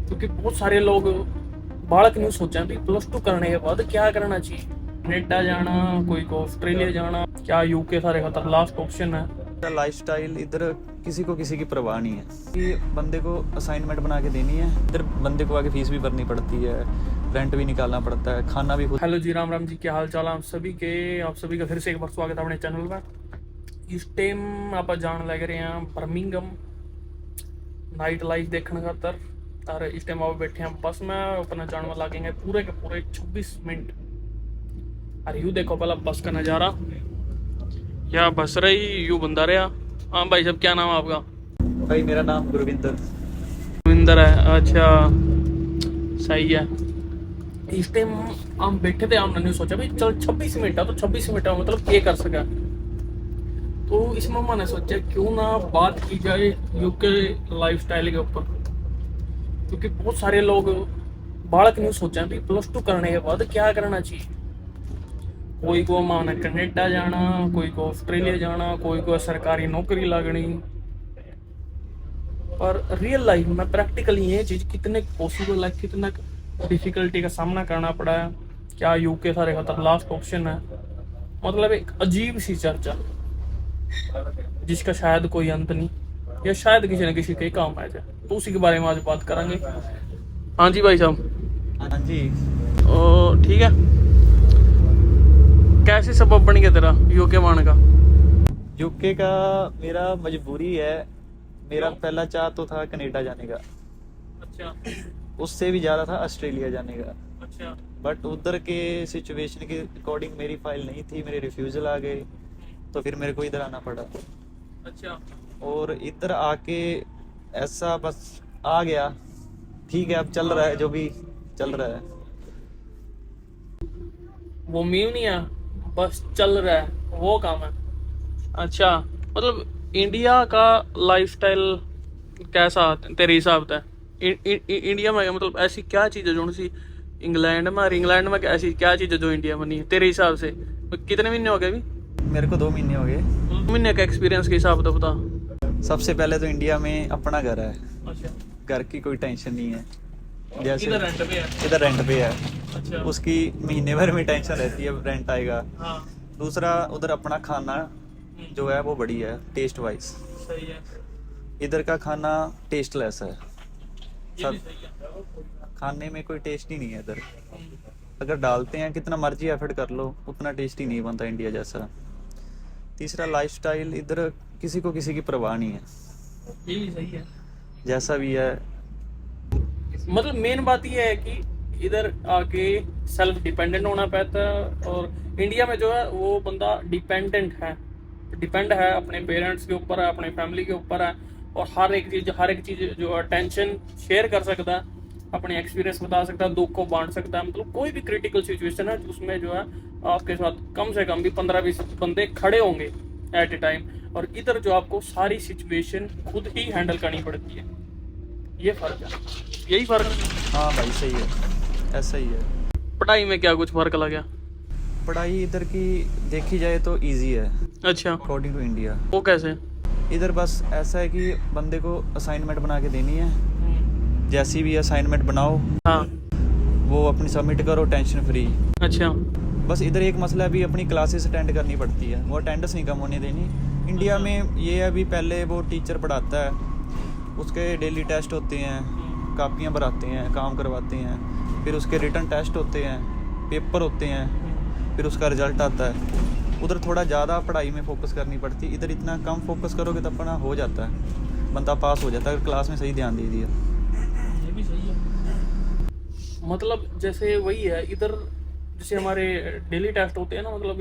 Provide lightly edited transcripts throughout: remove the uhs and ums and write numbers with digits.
क्योंकि बहुत सारे लोग बालक नहीं सोचा भी +2 करने के बाद क्या करना चाहिए। कनेडा जाना, कोई को ऑस्ट्रेलिया जाना, क्या यूके सारे खतर लास्ट ऑप्शन है। लाइफस्टाइल इधर किसी को किसी की परवाह नहीं है कि बंदे को असाइनमेंट बना के देनी है। इधर बंदे को आगे फीस भी भरनी पड़ती है, रेंट भी निकालना पड़ता है, खाना भी खुद। हेलो जी, राम राम जी, क्या हाल चाल आप सभी के। आप सभी का फिर से एक बार स्वागत है अपने चैनल में। इस टाइम आप जान लग रहे हैं बर्मिंघम नाइट लाइफ देखने खातर। और इस टाइम आप बैठे हैं बस में, अपना जान में लगेंगे पूरे के पूरे 26 मिनट। और यू देखो पहला बस का नज़ारा, या बस रही यू बंदा रहा। हाँ भाई साहब, क्या नाम है आपका? भाई मेरा नाम गुरविंदर। रविंदर है, अच्छा सही है। इस टाइम हम बैठे थे, हमने नहीं सोचा भाई चल 26 मिनट है तो 26 मिनट है मतलब क्या कर सका। तो इस मम्मा ने सोचा क्यों ना बात की जाए यूके लाइफस्टाइल के ऊपर। क्योंकि बहुत सारे लोग बालक नहीं सोचा भी +2 करने के बाद क्या करना चाहिए। कोई को माना कनेडा जाना, कोई को ऑस्ट्रेलिया जाना, कोई को सरकारी नौकरी लगनी। पर रियल लाइफ में प्रैक्टिकली ये चीज़ कितने पॉसिबल है, कितना डिफिकल्टी का सामना करना पड़ा है। क्या यूके सारे खतर लास्ट ऑप्शन है। मतलब एक अजीब सी चर्चा जिसका शायद कोई अंत नहीं, या शायद किसी न किसी के काम आ जाए। तो उसी के बारे में आज बात करेंगे। हाँ जी भाई साहब। हाँ जी। ओ ठीक है। कैसे सबब बन गया तेरा यूके माने का? यूके का मेरा मजबूरी है। मेरा पहला चाह तो था कनाडा जाने का, अच्छा उससे भी ज़्यादा था ऑस्ट्रेलिया जाने का। अच्छा बट उधर के सिचुएशन के अकॉर्डिंग मेरी फाइल नहीं थी, मेरे रिफ्यूज़ल आ गए, तो फिर मेरे को इधर आना पड़ा। अच्छा। और इधर आके ऐसा बस आ गया। ठीक है, अब चल रहा है जो भी चल रहा है। वो मीम नहीं है, बस चल रहा है, वो काम है। अच्छा, मतलब इंडिया का लाइफस्टाइल कैसा तेरे हिसाब से? इंडिया में मतलब ऐसी क्या चीज़ है जो सी इंग्लैंड में, और इंग्लैंड में ऐसी क्या चीज़ है जो इंडिया में नहीं है तेरे हिसाब से? कितने महीने हो गए अभी? मेरे को 2 महीने हो गए। 2 महीने का एक्सपीरियंस के हिसाब से बता। सबसे पहले तो इंडिया में अपना घर है, अच्छा। घर की कोई टेंशन नहीं है। जैसे इधर रेंट पे है? इधर रेंट पे है, अच्छा। उसकी महीने भर में टेंशन रहती है, रेंट आएगा। हाँ। दूसरा, उधर अपना खाना जो है वो बढ़िया है टेस्ट वाइज। सही है। इधर का खाना टेस्टलेस है, ये भी सब सही है। खाने में कोई टेस्ट ही नहीं है इधर। अगर डालते हैं कितना मर्जी एफर्ट कर लो, उतना टेस्टी नहीं बनता इंडिया जैसा। तीसरा, लाइफस्टाइल इधर किसी को किसी की परवाह नहीं है, ये भी सही है। जैसा भी है। मतलब मेन बात यह है कि इधर आके सेल्फ डिपेंडेंट होना पड़ता है, और इंडिया में जो है वो बंदा डिपेंड है अपने पेरेंट्स के ऊपर है, अपने फैमिली के ऊपर है। और हर एक चीज़ जो अटेंशन शेयर कर सकता है, अपने एक्सपीरियंस बता सकता है, दुख को बांट सकता है। मतलब कोई भी क्रिटिकल सिचुएशन है उसमें जो है आपके साथ कम से कम भी 15-20 बंदे खड़े होंगे एट ए टाइम। और इधर जो आपको सारी सिचुएशन खुद ही हैंडल करनी पड़ती है। ये फर्क है, यही फर्क है। हाँ भाई सही है, ऐसा ही है। पढ़ाई में क्या कुछ फर्क लग गया? पढ़ाई इधर की देखी जाए तो इजी है अच्छा, अकॉर्डिंग टू इंडिया। वो कैसे? इधर बस ऐसा है कि बंदे को असाइनमेंट बना के देनी है, जैसी भी असाइनमेंट बनाओ हाँ। वो अपनी सबमिट करो टेंशन फ्री। अच्छा। बस इधर एक मसला भी, अपनी क्लासेस अटेंड करनी पड़ती है, वो अटेंडेंस नहीं कम होने देनी। इंडिया में ये है, अभी पहले वो टीचर पढ़ाता है, उसके डेली टेस्ट होते हैं, कापियाँ भराते हैं, काम करवाते हैं, फिर उसके रिटर्न टेस्ट होते हैं, पेपर होते हैं, फिर उसका रिजल्ट आता है। उधर थोड़ा ज़्यादा पढ़ाई में फोकस करनी पड़ती है, इधर इतना कम फोकस करोगे तो अपना हो जाता है, बंदा पास हो जाता है अगर क्लास में सही ध्यान दे दिया। ये भी सही है। मतलब जैसे वही है इधर, जैसे हमारे डेली टेस्ट होते हैं ना, मतलब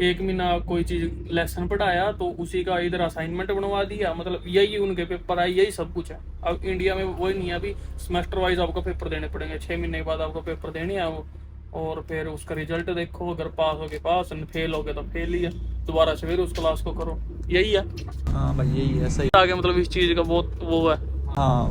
एक महीना कोई चीज़ लेसन पढ़ाया तो उसी का इधर असाइनमेंट बनवा दिया, मतलब यही उनके पेपर आए, यही सब कुछ है। अब इंडिया में वही नहीं है, अभी सेमेस्टर वाइज आपको पेपर देने पड़ेंगे, 6 महीने के बाद आपको पेपर देने हैं वो। और फिर उसका रिजल्ट देखो, अगर पास हो गए पास, फेल हो गए तो फेल ही है, दोबारा से फिर उस क्लास को करो, यही है हाँ भाई यही है, सही। आगे। मतलब इस चीज़ का बहुत वो है। हाँ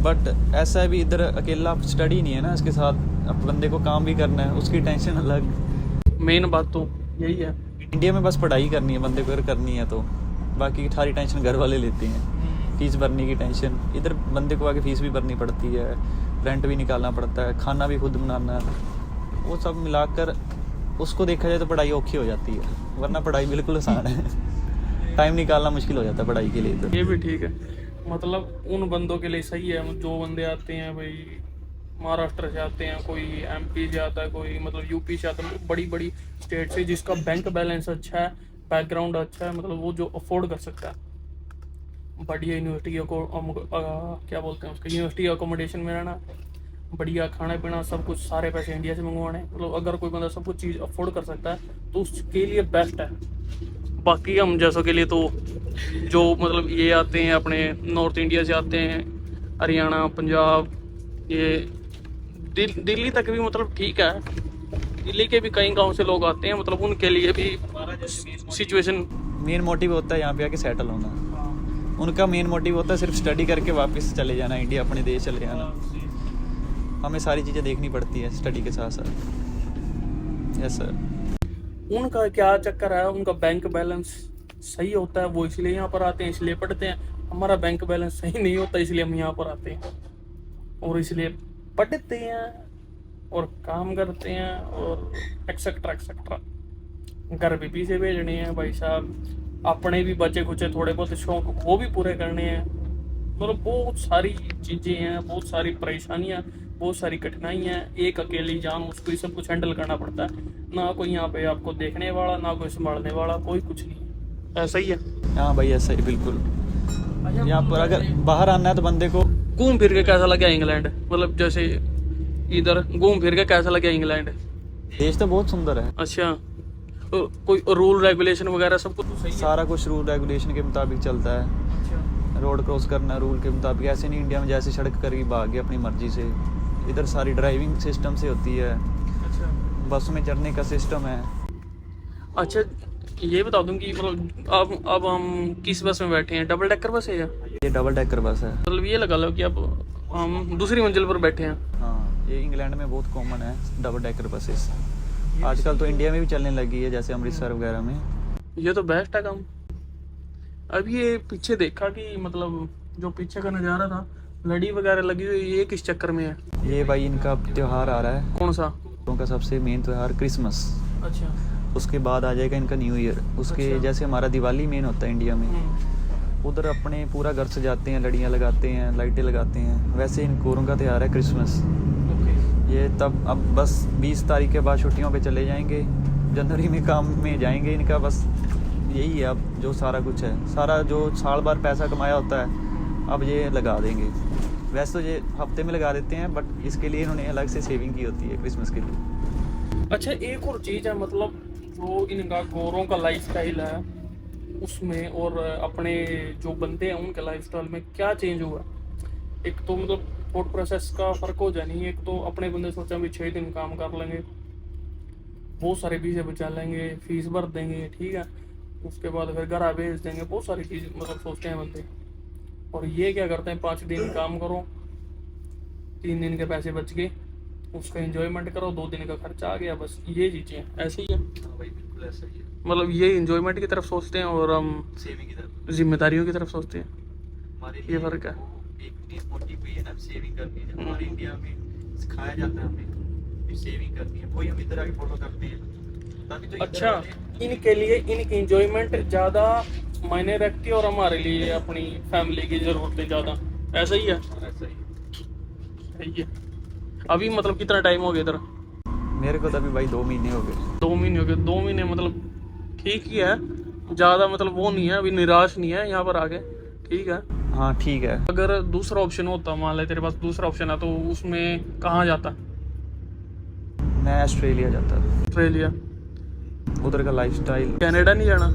बट ऐसा है भी, इधर अकेला स्टडी नहीं है ना, इसके साथ अब बंदे को काम भी करना है, उसकी टेंशन अलग। मेन बात तो यही है। इंडिया में बस पढ़ाई करनी है बंदे को, अगर करनी है तो बाकी की सारी टेंशन घर वाले लेते हैं। फीस भरने की टेंशन, इधर बंदे को आगे फीस भी भरनी पड़ती है, रेंट भी निकालना पड़ता है, खाना भी खुद बनाना है, वो सब मिलाकर उसको देखा जाए तो पढ़ाई औखी हो जाती है, वरना पढ़ाई बिल्कुल आसान है। टाइम निकालना मुश्किल हो जाता है पढ़ाई के लिए तो। ये भी ठीक है, मतलब उन बंदों के लिए सही है जो बंदे आते हैं भाई महाराष्ट्र से आते हैं, कोई एमपी से आता है, कोई मतलब यूपी से आता है, मतलब बड़ी बड़ी स्टेट से, जिसका बैंक बैलेंस अच्छा है, बैकग्राउंड अच्छा है, मतलब वो जो अफोर्ड कर सकता है बढ़िया यूनिवर्सिटी को क्या बोलते हैं उसका, यूनिवर्सिटी अकोमोडेशन में रहना, बढ़िया खाना पीना सब कुछ, सारे पैसे इंडिया से मंगवाने, मतलब अगर कोई बंदा सब कुछ चीज़ अफोर्ड कर सकता है तो उसके लिए बेस्ट है। बाकी हम जैसों के लिए तो जो मतलब ये आते हैं अपने नॉर्थ इंडिया से आते हैं, हरियाणा पंजाब, ये दिल्ली तक भी मतलब ठीक है, दिल्ली के भी कई गांव से लोग आते हैं, मतलब उनके लिए भी सिचुएशन मेन मोटिव होता है यहाँ पे आके सेटल होना, उनका मेन मोटिव होता है सिर्फ स्टडी करके वापस चले जाना इंडिया, अपने देश चले जाना। हमें सारी चीज़ें देखनी पड़ती है स्टडी के साथ साथ। Yes sir. उनका क्या चक्कर है, उनका बैंक बैलेंस सही होता है, वो इसलिए यहाँ पर आते हैं, इसलिए पढ़ते हैं। हमारा बैंक बैलेंस सही नहीं होता, इसलिए हम यहाँ पर आते हैं और इसलिए पढ़ते हैं और काम करते हैं और एक्सेट्रा एक्सेट्रा। घर भी पीछे भेजने हैं भाई साहब, अपने भी बचे कुचे थोड़े बहुत शौक वो भी पूरे करने हैं, मतलब बहुत सारी चीज़ें हैं, बहुत सारी परेशानियाँ, बहुत सारी कठिनाइयाँ हैं। एक अकेली जान, उसको ही सब कुछ हैंडल करना पड़ता है, ना कोई यहाँ पे आपको देखने वाला, ना कोई संभालने वाला, कोई कुछ नहीं। ऐसा ही है। हाँ भाई ऐसा ही बिल्कुल। यहाँ पर अगर बाहर आना है तो बंदे को घूम फिर के कैसा लगा इंग्लैंड, मतलब जैसे इधर घूम फिर के कैसा लगा इंग्लैंड? देश तो बहुत सुंदर है। अच्छा, तो कोई रूल रेगुलेशन वगैरह सब कुछ सही है? सारा कुछ रूल रेगुलेशन के मुताबिक चलता है। अच्छा, रोड क्रॉस करना रूल के मुताबिक, ऐसे नहीं इंडिया में जैसे सड़क कर भाग गए अपनी मर्जी से। इधर सारी ड्राइविंग सिस्टम से होती है, अच्छा, बस में चढ़ने का सिस्टम है। अच्छा। ये बता दूं कि मतलब अब हम किस बस में बैठे हैं, डबल डेकर बस है या ये डबल डेकर बस है। मतलब ये लगा लो कि अब हम दूसरी मंजिल पर बैठे हैं। हाँ, ये इंग्लैंड में बहुत कॉमन है डबल डेकर बसेस। आजकल तो इंडिया में भी चलने लगी है, जैसे अमृतसर वगैरह में। ये तो बेस्ट है काम। अब ये पीछे देखा कि मतलब जो पीछे का नज़ारा था, लड़ी वगैरह लगी हुई, ये किस चक्कर में है? ये भाई इनका त्योहार आ रहा है, कौन सा? उनका सबसे मेन त्योहार क्रिसमस। अच्छा। उसके बाद आ जाएगा इनका न्यू ईयर। उसके अच्छा। जैसे हमारा दिवाली मेन होता है इंडिया में, उधर अपने पूरा घर सजाते हैं, लड़ियाँ लगाते हैं, लाइटें लगाते हैं, वैसे इन गोरों का त्यौहार है क्रिसमस। ओके। ये तब अब बस 20 तारीख के बाद छुट्टियों पे चले जाएंगे, जनवरी में काम में जाएंगे इनका। बस यही है अब जो सारा कुछ है, सारा जो साल भर पैसा कमाया होता है अब ये लगा देंगे। वैसे तो ये हफ्ते में लगा देते हैं, बट इसके लिए इन्होंने अलग से सेविंग की होती है क्रिसमस के लिए। अच्छा, एक और चीज़ है, मतलब जो इनका गोरों का लाइफस्टाइल है उसमें और अपने जो बंदे हैं उनके लाइफस्टाइल में क्या चेंज हुआ? एक तो मतलब थॉट प्रोसेस का फ़र्क हो जाए नहीं। एक तो अपने बंदे सोचा भी 6 दिन काम कर लेंगे, बहुत सारे पैसे बचा लेंगे, फीस भर देंगे, ठीक है, उसके बाद फिर घर भेज देंगे, बहुत सारी चीज़ मतलब सोचते हैं बंदे। और ये क्या करते हैं, 5 दिन काम करो, 3 दिन के पैसे बच गए, उसका एंजॉयमेंट करो, 2 दिन का खर्चा आ गया, बस ये चीज़ें ऐसे ही है। हाँ भाई बिल्कुल ऐसा ही है। मतलब ये एंजॉयमेंट की तरफ सोचते हैं और हम सेविंग की तरफ, जिम्मेदारियों की तरफ सोचते हैं, हमारे ये फ़र्क है। एक मोटिव भी है ना सेविंग करनी है। हमारे इंडिया में सिखाया जाता है हमें सेविंग करनी है, वही हम इधर आके फॉलो करते हैं। ताकि जो इधर अच्छा, वाले- इनके लिए इनकी एंजॉयमेंट ज़्यादा मायने रखती है और हमारे लिए अपनी फैमिली की ज़रूरतें ज़्यादा। ऐसा ही है। ऐसा ही। सही है। अभी मतलब कितना टाइम हो गया इधर? मेरे को तो अभी भाई 2 महीने हो गए। 2 महीने हो गए। 2 महीने मतलब ठीक ही है, ज़्यादा मतलब वो नहीं है, अभी निराश नहीं है यहाँ पर आके, ठीक है। हाँ ठीक है। अगर दूसरा ऑप्शन होता, मान ले तेरे पास दूसरा ऑप्शन है, तो उसमें कहाँ जाता? मैं ऑस्ट्रेलिया जाता, ऑस्ट्रेलिया, उधर का लाइफस्टाइल। कनाडा नहीं जाना?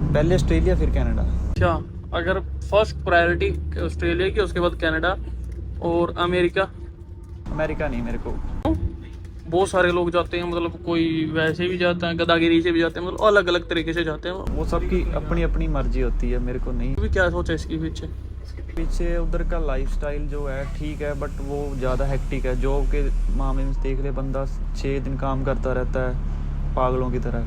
पहले ऑस्ट्रेलिया फिर कनाडा। अच्छा, अगर फर्स्ट प्रायोरिटी ऑस्ट्रेलिया की, उसके बाद कनाडा और अमेरिका? अमेरिका नहीं मेरे को। बहुत सारे लोग जाते हैं, मतलब कोई वैसे भी जाता है, गदागिरी से भी जाते हैं, मतलब अलग अलग तरीके से जाते हैं। वो सबकी अपनी अपनी मर्जी होती है, मेरे को नहीं। भी क्या सोचा इसके पीछे? पीछे उधर का लाइफस्टाइल जो है ठीक है, बट वो ज़्यादा हेक्टिक है। जॉब के मामले में देख ले, बंदा 6 दिन काम करता रहता है पागलों की तरह,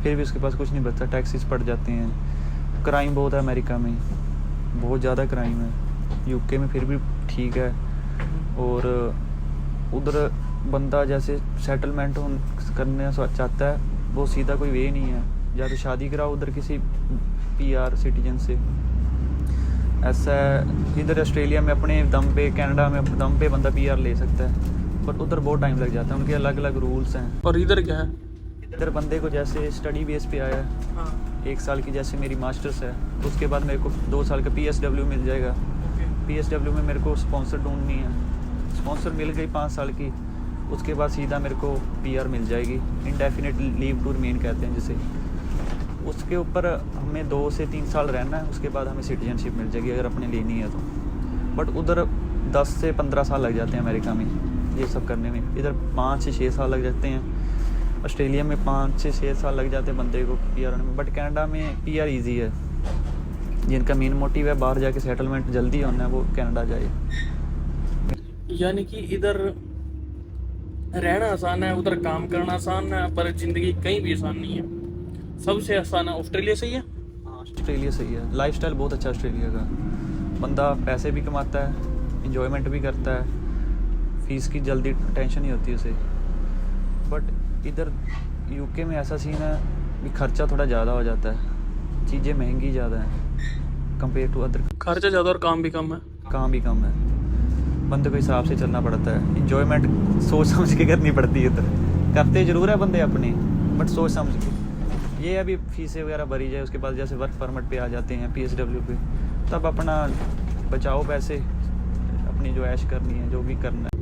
फिर भी उसके पास कुछ नहीं बचता, टैक्सेस पड़ जाते हैं। क्राइम बहुत है अमेरिका में, बहुत ज़्यादा क्राइम है। यूके में फिर भी ठीक है, और उधर बंदा जैसे सेटलमेंट करना चाहता है, वो सीधा कोई वे नहीं है, या तो शादी कराओ उधर किसी PR सिटीजन से। ऐसा है इधर ऑस्ट्रेलिया में अपने दम पे, कनाडा में अपने दम पे बंदा PR ले सकता है, पर उधर बहुत टाइम लग जाता है, उनके अलग अलग रूल्स हैं। और इधर क्या है? इधर बंदे को जैसे स्टडी बेस पे आया है, हाँ 1 साल की जैसे मेरी मास्टर्स है, उसके बाद मेरे को 2 साल का PSW मिल जाएगा। ओके। PSW में मेरे को स्पॉन्सर ढूंढनी है, स्पॉन्सर मिल गई 5 साल की, उसके बाद सीधा मेरे को PR मिल जाएगी, इंडेफिनिट लीव टू रिमेन कहते हैं जिसे। उसके ऊपर हमें 2 से 3 साल रहना है, उसके बाद हमें सिटीजनशिप मिल जाएगी अगर अपने लेनी है तो। बट उधर 10 से 15 साल लग जाते हैं अमेरिका में ये सब करने में, इधर 5 से 6 साल लग जाते हैं। ऑस्ट्रेलिया में 5 से 6 साल लग जाते हैं बंदे को PR होने में, बट कनाडा में PR ईजी है। जिनका मेन मोटिव है बाहर जाके सेटलमेंट जल्दी होना है, वो कनाडा जाए। यानी कि इधर रहना आसान है, उधर काम करना आसान है, पर जिंदगी कहीं भी आसान नहीं है। सबसे आसान है ऑस्ट्रेलिया सही है। ऑस्ट्रेलिया सही है, लाइफस्टाइल बहुत अच्छा ऑस्ट्रेलिया का। बंदा पैसे भी कमाता है, इंजॉयमेंट भी करता है, फीस की जल्दी टेंशन नहीं होती उसे। बट इधर UK में ऐसा सीन है कि खर्चा थोड़ा ज़्यादा हो जाता है, चीज़ें महंगी ज़्यादा हैं कंपेयर टू अदर। खर्चा ज़्यादा और काम भी कम है। काम भी कम है, बंदे को हिसाब से चलना पड़ता है, इंजॉयमेंट सोच समझ के करनी पड़ती है। इधर करते ज़रूर है बंदे अपने, बट सोच समझ के। ये अभी फीसें वगैरह भरी जाए, उसके बाद जैसे वर्क परमिट पे आ जाते हैं, PSW पे, तब अपना बचाओ पैसे, अपनी जो ऐश करनी है, जो भी करना है।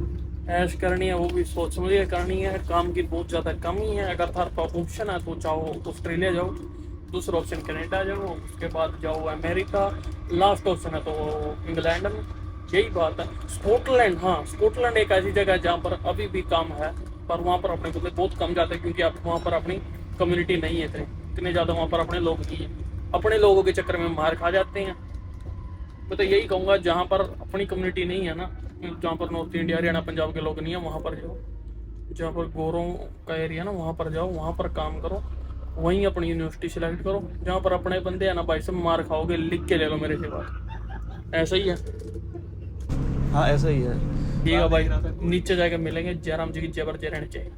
ऐश करनी है वो भी सोच समझ के करनी है। काम की बहुत ज़्यादा कमी है। अगर थार पास ऑप्शन है तो चाहो ऑस्ट्रेलिया जाओ, दूसरा ऑप्शन कनाडा जाओ, उसके बाद जाओ अमेरिका, लास्ट ऑप्शन है तो इंग्लैंड में। यही बात है। स्कॉटलैंड, हाँ स्कॉटलैंड एक ऐसी जगह है जहाँ पर अभी भी काम है, पर वहाँ पर अपने बंदे बहुत कम जाते हैं, क्योंकि अब वहाँ पर अपनी कम्युनिटी नहीं है इतने ज़्यादा, वहाँ पर अपने लोग नहीं हैं। अपने लोगों के चक्कर में मार खा जाते हैं। मैं तो यही कहूँगा जहाँ पर अपनी कम्युनिटी नहीं है ना, जहाँ पर नॉर्थ इंडिया हरियाणा पंजाब के लोग नहीं है, वहाँ पर जाओ। जहाँ पर गोरों का एरिया ना, वहाँ पर जाओ, वहाँ पर काम करो, वहीं अपनी यूनिवर्सिटी सेलेक्ट करो। जहाँ पर अपने बंदे हैं ना भाई, सब मार खाओगे, लिख के ले लो मेरे से बात। ऐसा ही है। हाँ ऐसा ही है। ठीक है भाई, नीचे जाके मिलेंगे। जयराम जी की जय रहनी चाहिए।